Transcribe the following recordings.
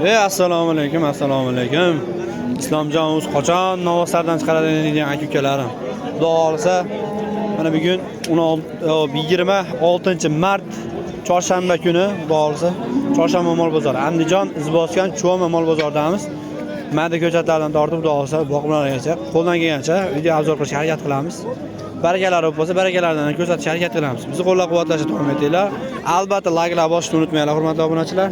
Assalomu alaykum, assalomu alaykum. Islomjon o'z qachon novoslardan chiqaradi degan aka-ukalarim. Xudo xolisa, mana bugun 26-mart chorshanba kuni, xudo xolisa, chorshanba mol bozori. Andijon izbosgan Chuvoma mol bozoridamiz. Mayda ko'chatlardan tortib, xudo xolisa, boqimlargacha, qo'ldan kelgancha video obzor qilishga harakat qilamiz. Barakalari bo'lsa, barakalardan ko'rsatishga harakat qilamiz. Bizni qo'llab-quvvatlashni davom etinglar. Albatta like bosishni unutmanglar, hurmatli obunachilar.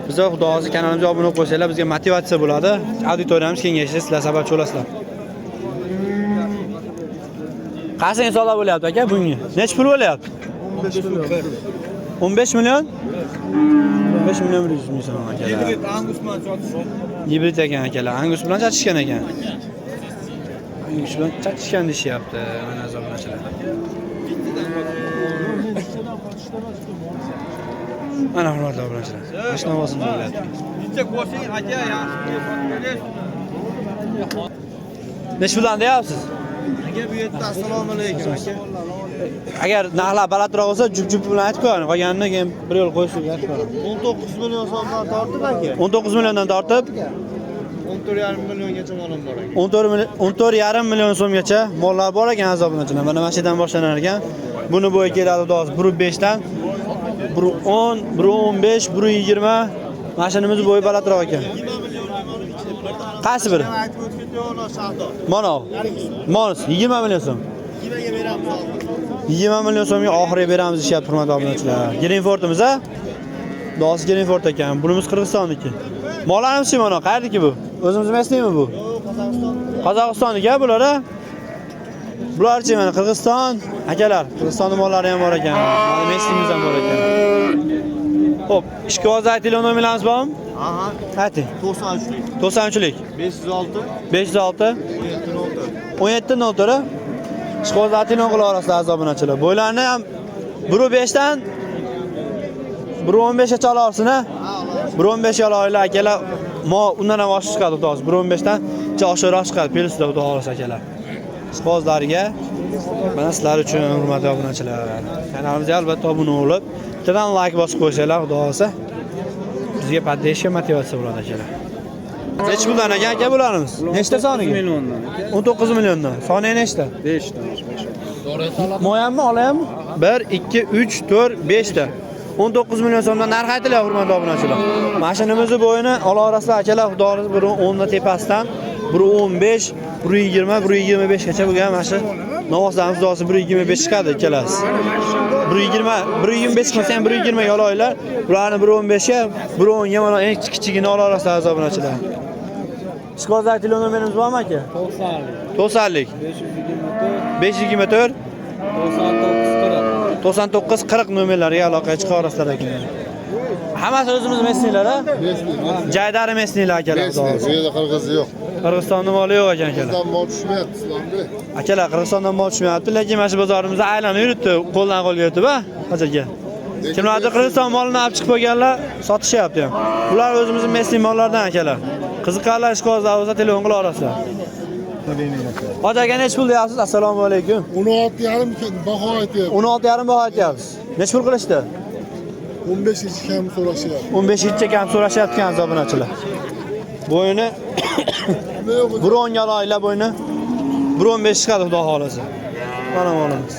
Bizga xudo xolisa kanalimizga obuna bo'lib qo'ysanglar, bizga motivatsiya bo'ladi. Auditoriyamiz kengayishida sizlar sabab bo'lasizlar. Qancha insonlar bo'lyapti aka bunga? Nech pul bo'lyapti? 15 million. 15 million 100 ming so'm akalar. Hibrid Angus bilan chotishgan. Hibrid ekan akalar. Angus bilan chotishgan ekan. Angus bilan chotishgan deyapti, mana azobachilar. Ana hurmatli obunachilar. Mashina ovozini bo'lyapti. Necha ko'rsang aka, yaxshi nech puldan deyapsiz? Aka bu yerda assalomu alaykum aka. Agar narxlar balandroq bo'lsa, jup-jup bilan aytib qo'ying. Qolganini keyin bir yo'l qo'yishga aytib qo'ying. 19 million so'mdan tortib aka. 19 milliondan tortib 14,5 milliongacha molim bor ekan. 14,5 million so'mgacha mollar bor ekan azobunachilar. Mana mashidan boshlanar ekan. Buni bo'yi keladi do'st 1.5 dan 1.10, 1.15, 1.20. Mashinamiz bo'yi balandroq ekan. Qaysi biri? Mana. Mons 20 million so'm. 20 million so'mga oxiriga beramiz deyapti hurmatli obunachilar. Greenfordimiz a? Do'st Greenford ekan. Bunimiz Qirg'izistonniki. Mollarimiz mana qayerdiki bu? O'zimiz emaslikmi bu? Qozog'istonniki bular a? Bularchi mana Qirg'iziston akalar. Qirg'izistonning mollari ham bor ekan. Mana Mesimiz ham bor ekan. Xo'p, ishga hozir telefon nomerlarimiz bormi? Aha. Ayting. 93lik. 93lik. 506 506 1704. Ishqozlar telefon qila olasizlar azobunachilar. Bo'ylarni ham 1.5 dan 1.15 gacha olasizlar. 1.15 olaylar akalar. Undan ham oshib chiqadi to'g'ri. 1.15 dan oshiqroq chiqadi. Pelisda xudo xolisa akalar. Ishqozlarga mana sizlar uchun hurmatli obunachilar. Kanalimizga albatta obuna bo'lib, bittadan like bosib qo'ysanglar, xudo xolisa bizga podдержка motivatsiya bo'ladi akalar. Nech puldan aka bularimiz? Nechta soniga? 19 milliondan. 19 milliondan. Soniga nechta? 5 ta. Mo'yammi, olayapmi? 1 2 3 4 5 ta. 19 million so'mdan narx aytilyapti hurmatli obunachilar. Mashinamizni bo'yini ola orasida akalar, xudo xolisa 1.10 dan tepasidan 1.15, 1.20, 1.25 gacha bo'lgan mashina. Novoslarimiz do'si 1.25 chiqadi ikkalasi. 1.20, 1.25 qilsa ham 1.20 ga olaylar. Ularni 1.15 ga, 1.10 ga mana eng kichigini ola orasida azobunachilar. Ishqozlar telefon nomerimiz bormi aka? 90lik. 524 99 40 nomerlariga aloqa chiqa olasizlar ekan. Hammasi o'zimiz mesnilar a? Jaydari mesnilar akalar. Bu yerda qirg'iz yo'q. Qirg'izistonning moli yo'q ekan akalar. Qirg'iziston mol tushmayapti islomda. Akalar Qirg'izistondan mol tushmayapti, lekin mana shu bozorimizda aylanib yuribdi, qo'ldan qo'lga o'tib-a, hojaga. Kimlardir Qirg'iziston molini olib chiqib qo'yganlar sotishyapti ham. Bular o'zimizning mesni mollaridan akalar. Qiziqarlar ishqozlar bo'lsa telefon qila olasizlar. Hojaga nech pul deyapsiz? Assalomu alaykum. 16,5 baho aytyapti. 16,5 baho aytyapsiz. Nech pul qilishdi? 15 gacha kam so'rashyapti. 15 gacha kam so'rashyapti azobunachilar. Bo'yini 1.10 ga olaylar bo'yini. 1.15 chiqadi xudo xolasa. Mana olamiz.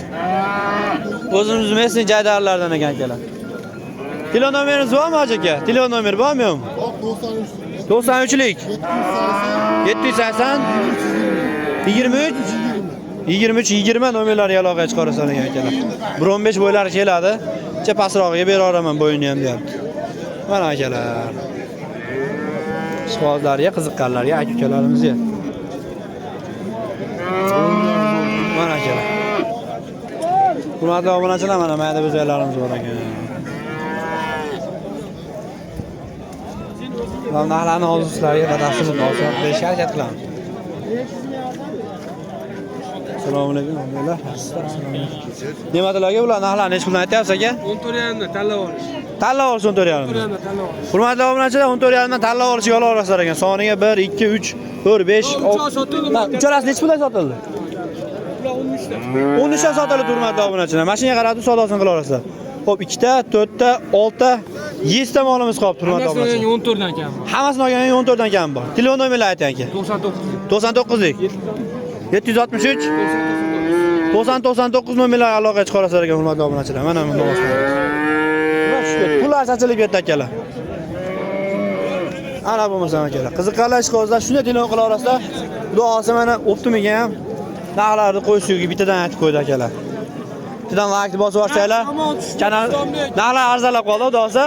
O'zimiz mesni jaydarlardan ekan akalar. Telefon nomeringiz bormi aka? Telefon nomeri bormi yo'qmi? 93lik. 780 23 20 nomerlariga aloqa chiqa olasizlar akalar. 1.15 bo'ylari keladi. Che pasrog'iga bera olaman bo'yini ham deyapti. Mana akalar. Ishqozlarga, qiziqqanlarga, aka-ukalarimizga. Mana akalar. Hurmatli obunachilar, mana mayda bezaklarimiz bor ekan. Va narxlarni hozir sizlarga batafsil ma'lumot berishga harakat qilamiz. Assalomu alaykum. Nimalarga bular narxlarni hech puldan aytyapsiz aka? 14,5 dan tanlab olish. Tanlab olish 14,5. Hurmatli obunachilar, 14,5 dan tanlab olishga yo'l olasizlar ekan. Soniga 1 2 3 4 5 6. Uchalasi nech puldan sotildi? 13 dan. 13 dan sotildi hurmatli obunachilar. Mashinaga qarab savdosini qila olasizlar. Xo'p, 2 ta, 4 ta, 6 ta 100 ta molimiz qolibdi, hurmatli Hammasini obunachilar. 14 dan kam. Hammasini olganda 14 dan kam bor. Telefon nomerni ayting aka. 99. 99lik. 763 9099 nomerlarga aloqa chiqarasizlar ekan, hurmatli obunachilar. Mana buni boshlaymiz. Pullar sachilib ketdi akalar. Ana bo'lmasa akalar. Qiziqqanlar ishqozlar shunday telefon qila olasizlar. Xudo olsa mana optimiga ham narxlarni qo'yishga bittadan aytib qo'ydi akalar. Bittadan vaqt bosib yuborsanglar, kanal narxlar arzonlab qoldi, xudo olsa.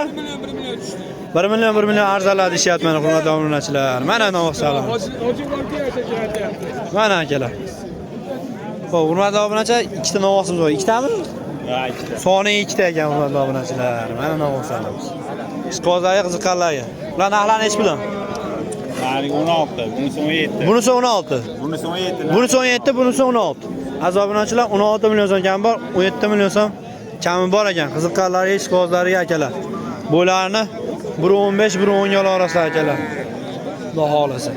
1 million arzonlar deyapti mana hurmatli obunachilar. Mana navosalar. Mana akalar. Xo'p, hurmatli obunachilar, ikkita novosimiz bor. Ikkitami? Ha, ikkita. Soni ikkita ekan hurmatli obunachilar. Mana navosalarimiz. Ishqozlarga qiziqqanlarga. Ular narxlar nechi puldan? Mari 16, bunisi 17. Bunisi 16. Bunisi 17. Bunisi 17, bunisi 16. Aziz obunachilar, 16 million so'm kam bor, 17 million so'm kami bor ekan. Qiziqqanlarga, ishqozlarga akalar. Bularni 1.15, 1.10 ga olasizlar akalar. Xudo xolasa.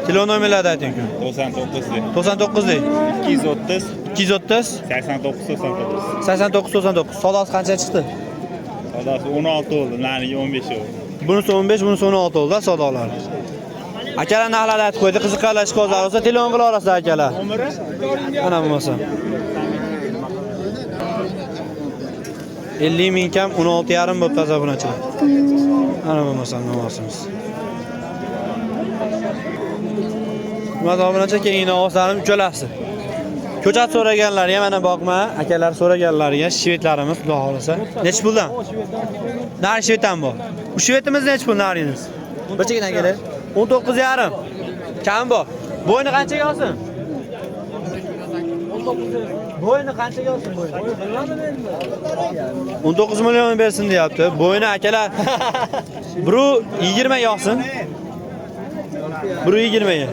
Telefon nomerlarni ayting. 99. 99 dek. 230 230 89 99. 89 99. Sodosi qancha chiqdi? Sadasi 16 oldu, nariga 15 oldu. Bunisi 15, bunisi 16 oldi sodolar. Akalar narxlarni aytib qo'ydi. Qiziqqanlar ishqozlar olsa telefon qila olasizlar akalar. Mana bo'lmasa. 50 ming kam 16,5 bo'pti azobunachilar. Mana bo'lmasa novosimiz. Azobunachilar keyin novoslarim uchalasi. Ko'chat so'raganlarga mana boqma, akalar so'raganlarga shvetlarimiz xudo xolasa. Nechi puldan? Nari shvetdan bor. Bu shvetimiz nechi pul nariniz? Bir chekidan kelar. 19,5. Kam bor. Bo'yni qanchaga olsin? Bo'yni qanchaga olsin bo'yni? 19 million bersin deyapti. Bo'yni akalar. Biri 20 ga olsin. Biri 20 ga.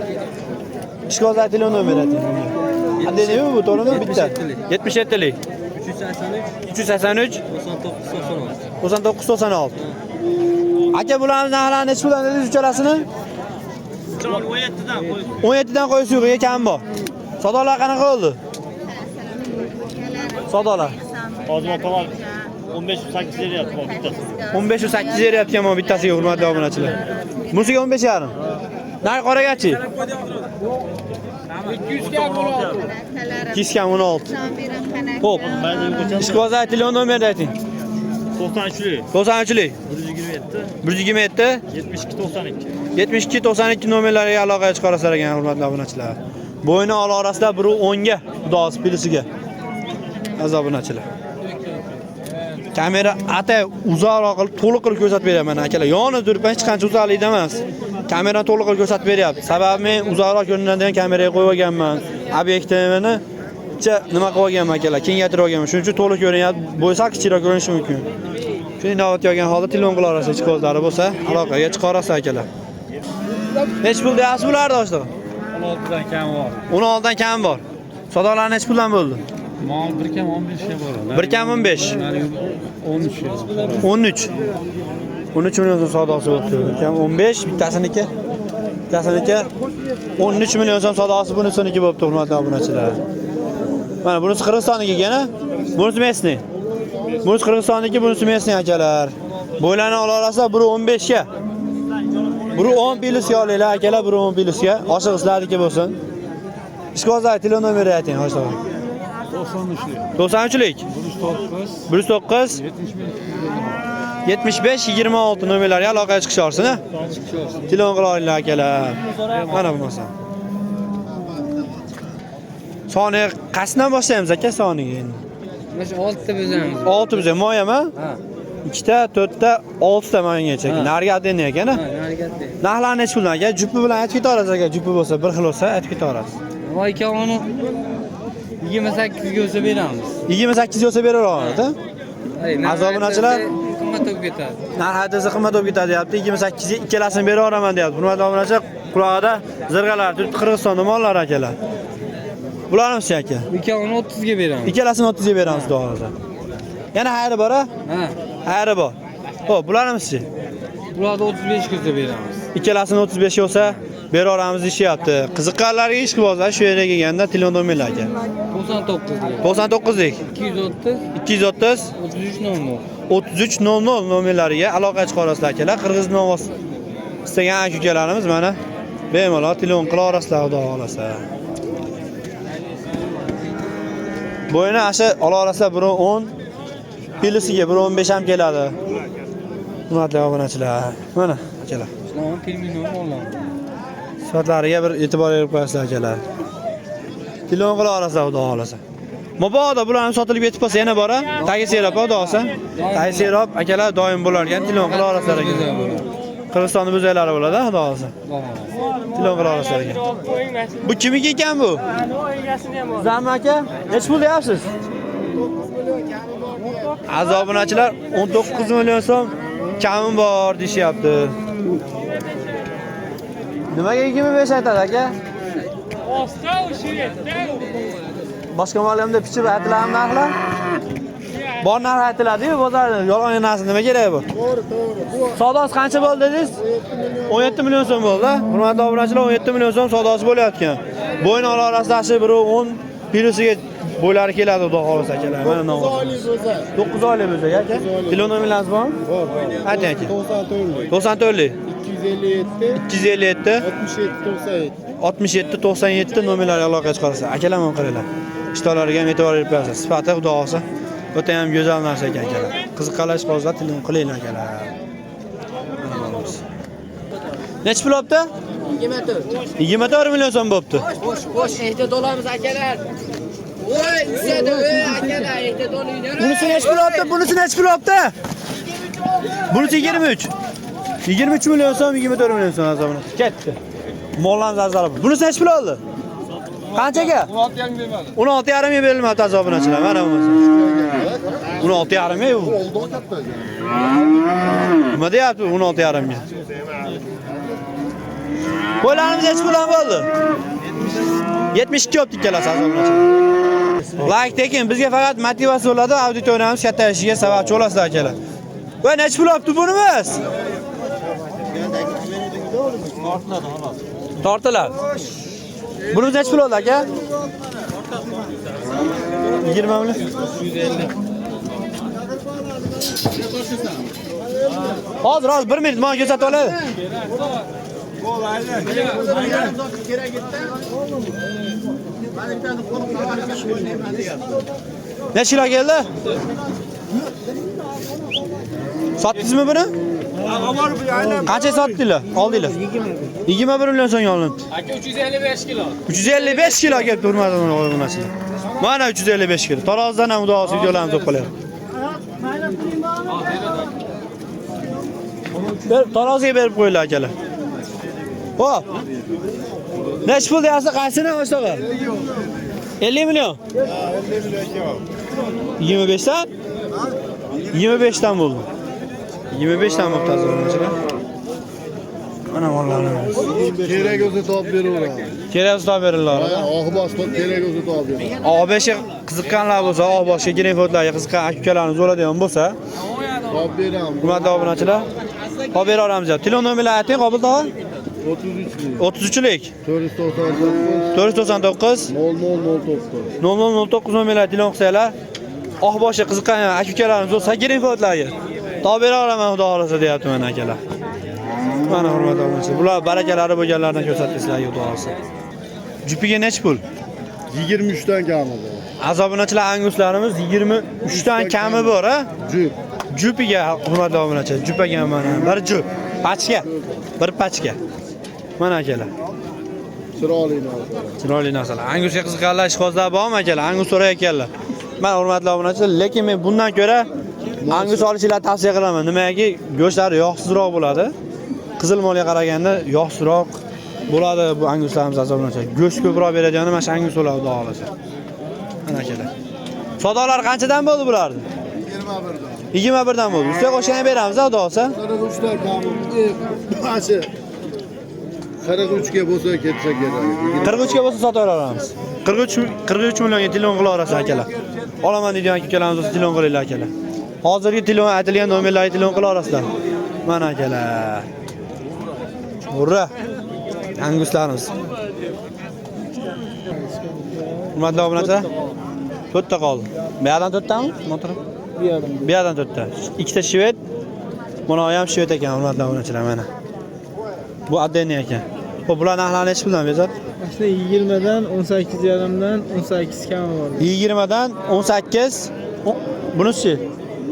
Ishqozlar telefon nomeri ayting. Qanday nima bu to'g'rimi? Bitta. 77lik. 383 99 96. Aka bularning narxlari nechi puldan dedingiz uchalasini? 17 dan qo'ysiz yo'q, kam bor. Sodolar qanaqa bo'ldi? Sodolar. Hozir otalar 15-8 beryapti bu bittasi. 15 va 8 beryapti bu bittasiga hurmatli obunachilar. Bunisiga 15,5. Narx qoragachi? 200 kam 16. 200 kam 16. Xo'p. Ishqozlar telefon nomerini ayting. 93'lü. 93lik. 127. 127 72 92. 72 92 nomerlariga aloqa chiqarasizlar ekan hurmatli obunachilar. Bo'yni ola orasida biri 10 ga, xudosi pilisiga. Aziz obunachilar. Kamera ata uzoqroq qilib, to'liq qilib ko'rsatib beraman akalar. Yonib turib hech qancha uzoqlikda emas. Kamerani to'liq qilib ko'rsatib beryapti. Sababi men uzoqroq ko'rinadigan kameraga qo'yib olganman. Obyektivini nima qilib olganman akalar, kengaytirib olganman. Shuning uchun to'liq ko'rinyapti. Bo'lsa kichikroq ko'rinishi mumkin. Shuni inobatga olgan holda telefon qila olasiz, chiqozlari bo'lsa, aloqaga chiqarasiz akalar. Nech pul deyapsiz bularni do'stlar? 16 dan kam var. 16 dan kam bor. Sodolar nech puldan bo'ldi? Mal 1 kam 15 ga bor. 1 kam 15. 13 ga. 13. 13 million so'm sodosi bo'ldi. 1 kam 15, bittasiniki. Bittasiniki 13 million so'm sodosi, bunisiniki bo'libdi hurmatli obunachilar. Mana bunisi Qirg'izstonniki ekan-a? Bunisi Mesni. Bunisi Qirg'izstonniki, bunisi Mesni akalar. Bo'ylarni ola olasizlar, biri 15 ga. Biri 10 pilisga olinglar akalar, biri 10 pilisga. Oshig'izlarniki bo'lsin. Ishqozlar telefon nomeri ayting, ho'sh. 93lik. 109 75 26 nomerlarga aloqaga chiqisharsiz, ha? Telefon qila olinglar akalar. Mana bo'lmasa. Soni qasdan boshlaymiz aka soniga endi. Mana 6 ta bizamiz. 6 biza moyami? Ha. 2 ta, 4 ta, 6 ta moyagacha. Nariga adeni ekan, ha? Ha, narigatda. Narxlarni nechi puldan aka? Jupi bilan aytib ketarasiz aka, jupi bo'lsa, bir xil bo'lsa aytib ketarasiz. Voy aka uni 28 ga olsa beramiz. 28 bo'lsa beraveradi, ha? Azobunachilar qimmat bo'lib ketadi. narx desa qimmat bo'lib ketadi deyapti. 28 ga ikkalasini beraveraman deyapti. Hurmatli obunachilar, qulog'ida zirgalar turibdi, Qirg'izistonda mollar akalar. Bularimiz aka. Aka uni 30 ga beramiz. Ikkalasini 30 ga beramiz to'g'rida. Yana hayri bor, ha? Ha. Hayri bor. Xo'p, bularimiz-chi? Bularni 35 ga beramiz. Ikkalasini 35 bo'lsa beraveramiz deyishyapti. Qiziqqanlarga ishqibozlar shu yerga kelganda telefon nomerlar aka. 99 ga. 99 dek. 230 230 3300. 3300 nomerlariga aloqa chiqa olasizlar akalar. Qirg'iz novoz istagan aka-ukalarimiz mana bemalol telefon qila olasizlar, xudo xolasa. Bo'yini asha ola olasizlar 1.10, pilisiga 1.15 ham keladi. Hurmatli obunachilar, mana akalar. Islom terminal olgan. Soatlariga bir e'tibor berib qo'yasizlar akalar. Telefon qila olasizlar, xudo xolasa. Mabodo bularni sotilib ketib qolsa yana bora, tagi serop xudo xolasa. Tagi serop akalar doim bo'lar ekan, telefon qila olasizlar ekan. Qirg'izistonning bo'zaklari bo'ladi, xudo xolasa. Telefon qila olasizlar ekan. Bu kimniki ekan bu? Zamma aka, nech pul deyapsiz? Azobunachilar 19 million so'm kami bor deyapti. Nimaga 25 aytadi aka? Boshqa ma'lumotda pichib aytiladimi narxlar? Bor narx aytiladi-yu bozorda. Yolg'on narsa nima kerak bu? To'g'ri. Savdosi qancha bo'ldi dedingiz? 17 million so'm bo'ldi. Hurmatli obunachilar, 17 million so'm savdosi bo'layotgan. Bo'yin orasida 1.10 pilusiga bo'ylari keladi, xudo xolasa akalar. Mana nima? 9 oylik bo'lsa aka. Telefon nomeringiz bormi? Bor. Ayting aka. 94lik. 94lik. 257 257 67 97. 67 nomerlarga aloqa chiqarasiz. Akalar men qaranglar. Ishtonlariga ham e'tibor berib qo'yasiz. Sifati xudo xolasa o'ta ham go'zal narsa ekan akalar. Qiziqqanlar qolsa telefon qilinglar akalar. Nech pul olibdi? 24. 24 million so'm bo'libdi. Boş ehtiyat olamiz akalar. Voy, yusadi, akalar, ehtiyat olinglar. Bunisi nech pul olibdi? Bunisi nech pul olibdi? Bunisi 23. 23 million so'm, 24 million so'm azobini. Ketdi. Mollarimiz arzalab. Bunisi nech pul oldi? Qanchaga? 16,5 bermadi. 16,5 ga berilmoqda azobunachilar. Mana bunisi. 16,5 ga. Oldi katta. Nima deyapti 16,5 ga? Qo'ylarimiz nech pul bo'ldi? 72 olib ikkalasi azobunachilar. Like tekin bizga faqat motivatsiya bo'ladi, auditoriyamiz kattayishiga sababchi bo'lasizlar akalar. Voy nech pul olibdi bunimiz? Tortiladi. Bunimiz nech pul oldi aka? 20 million. 150. Hozir 1 minut menga ko'rsatib oladi. Necha kilo keldi? Sotdingizmi buni? Qancha sotdinglar? Oldinglar? 21 million so'mga olindi. Aka 355 kilo. 355 kilo kelibdi, hurmatli obunachilar. Mana 355 kilo. Tarozdan ham xudo videolarimiz olib qo'yadi. Taroziga berib qo'yinglar akalar. Hop. Nech pul deyapsiz? Qaysini o'shtaga? 50 million. 25 dan? 25 dan bo'ldi. 25 dan bo'ldi azobunachilar. Mana mollarimiz. Kerak o'zi topib beraveradi. Kerak bo'lsa topib beringlar. Og'boshda kerak o'zi topib beradi. Og'boshga qiziqqanlar bo'lsa, Og'boshga greenfordlarga qiziqqan aka-ukalarimiz bo'ladigan bo'lsa, Topib beramiz. hurmatli obunachilar, topib bera olamiz. Telefon nomerlarini ayting, Qobil tog'a. 33lik. 33lik 499 499 0009. 0009 nomerlarga telefon qilsanglar, Og'boshga qiziqqan aka-ukalarimiz bo'lsa, greenfordlarga topib bera olaman, xudo xolasa deyapti mana akalar. Mana hurmatli obunachilar, bular barakalari bo'lganlardan ko'rsatdim sizlarga, xudo xolasa. Jupiga nech pul? 23 dan kami bor. Azobunachilar anguslarimiz 23 dan kami bor, ha? Jup. Jupiga hurmatli obunachilar, jupaga mana bir jup, pachka, bir pachka. Mana akalar. Chiroyli narsa. Chiroyli narsalar. Angusga qiziqqanlar ishqozlar bormi akalar? Angus so'rayotganlar. Mana hurmatli obunachilar, lekin men bundan ko'ra angus olishinglarni tavsiya qilaman. Nimagaki go'shtlari yog'sizroq bo'ladi. Qizil molga qaraganda yog'sizroq bo'ladi bu anguslarimiz azobunachilar. Go'sht ko'proq beradigan mana shu angus bo'ladi, xudo xolasa. Mana akalar. Savdolar qanchadan bo'ldi bularni? 21 dan bo'ldi. Ustiga qo'shgan beramiz, xudo xolasa. 43 dan kami. Mana 43 ga bo'lsa ketsa kerak. 43 ga bo'lsa sotib olamiz. 43 millionga telefon qila olasiz akalar. Olaman deydigan akalarimiz bo'lsa telefon qilinglar akalar. Hozirgi telefon aytilgan nomerlarga telefon qila olasizlar. Mana akalar. Urra. Anguslarimiz. Hurmatli obunachilar, 4 ta qoldi. Bu yerdan 4 tami? Motor. bir yarım. Bir yerdan 4'ta. İkkita shvet. Mana ham shvet ekan, hurmatli obunachilar mana. Bu adeni ekan. Xo'p, bular narxlari necha puldan bezat? Aslında 20'den 18 yarımdan 18 kami var. 20dan 18. Bunisi.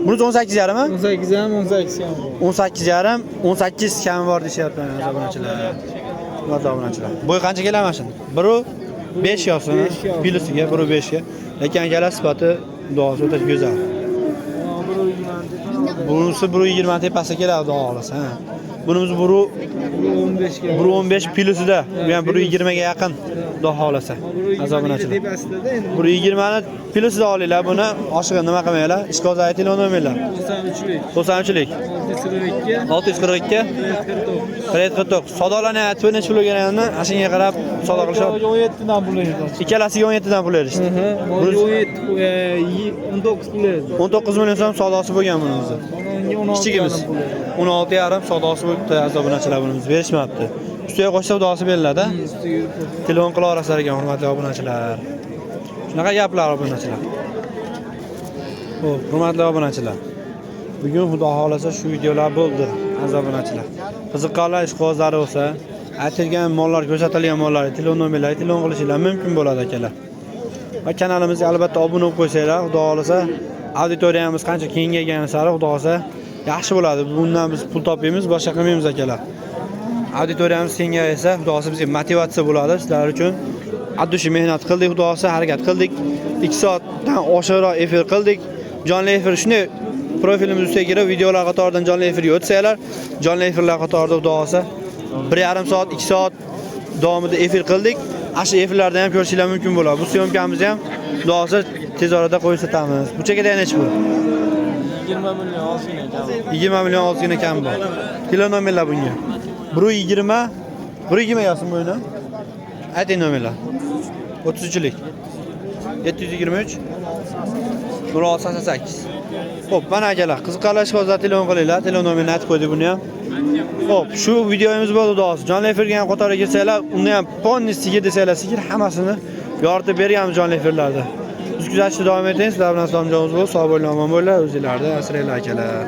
Bunisi 18 yarımmi? 18 yarım 18 kami var. 18 yarim, 18 kami bor deyapti obunachilar. Hurmatli obunachilar. Bo'y qancha keladi mashina? 1.5 yo'sin. Pilusiga 1.5 ga. Lekin akalar sifati duosi o'ta go'zal. Bunisi 1.20 tepasiga keladi xudo xolasa. Bunimiz 15 kami. 1.15 pilusida, bu ham 1.20 ga yaqin xudo xolasa. Azobunachilar. 1.20 ni pilusida olinglar buni, oshig'i nima qilmanglar? Ishqoz aytinglar nomerlar. 93lik. 642 49. Sodolanyapti, necha pul berganini ashunga qarab savdo qilishadi. 17 dan pul berdi. Ikkalasiga 17 dan pul berishdi. 19 pul berdi. 19 million so'm savdosi bo'lgan bunimizni. Kichigimiz 16,5 savdosi bo'libdi azobunachilar bunimiz berishmabdi. Ustiga qo'shsa savdosi beriladi. Telefon qila olasizlar ekan hurmatli obunachilar. Shunaqa gaplar obunachilar. Xo'p, hurmatli obunachilar. Bugun xudo xolasa shu videolar bo'ldi azobunachilar. Qiziqqanlar ishqibozlari bo'lsa, aytilgan mollar, ko'rsatilgan mollar, telefon nomerlari telefon qilishinglar mumkin bo'ladi akalar. Va kanalimizga albatta obuna bo'lib qo'ysanglar, xudo xolasa auditoriyamiz qancha kengaygan sari xudo xolasa yaxshi bo'ladi. Bundan biz pul topamiz, boshqa qilmaymiz akalar. Auditoriyamiz kengaysa, xudo xolasa bizga motivatsiya bo'ladi sizlar uchun. Addushi mehnat qildik, xudo xolasa harakat qildik. 2 soatdan oshiqroq efir qildik. Jonli efir shunday profilimiz ustiga kirib videolar qatoridan jonli efirga o'tsanglar, jonli efirlar qatorida xudo xolasa 1,5 soat, 2 soat davomida efir qildik. Ashu efirlarda ham ko'rishinglar mumkin bo'ladi. Bu syomkamizni ham xudo xolasa tez orada qo'yib sotamiz. Bu chekada necha pul? 20 million olsin ekan. 20 million ozgina kam bor. Telefon nomerlar bunga. 120 120 yozsin buni. Ayting nomerlar. 33lik 723 0688. Xo'p, mana akalar, qiziqqanlar ishqibozlar telefon qilinglar. Telefon nomerini aytib qo'ydik buni ham. Xo'p, shu videomiz bo'ldi do'st. Jonli efirga ham qatoriga kelsanglar, unda ham ponni sigir desanglar, sigir hammasini yoritib berganmiz jonli efirlarda. Biz kuzatishda davom eting. Sizlar bilan Islomjon O'zbek, sog' bo'linglar, omon bo'linglar, o'zingizlarni asranglar akalar.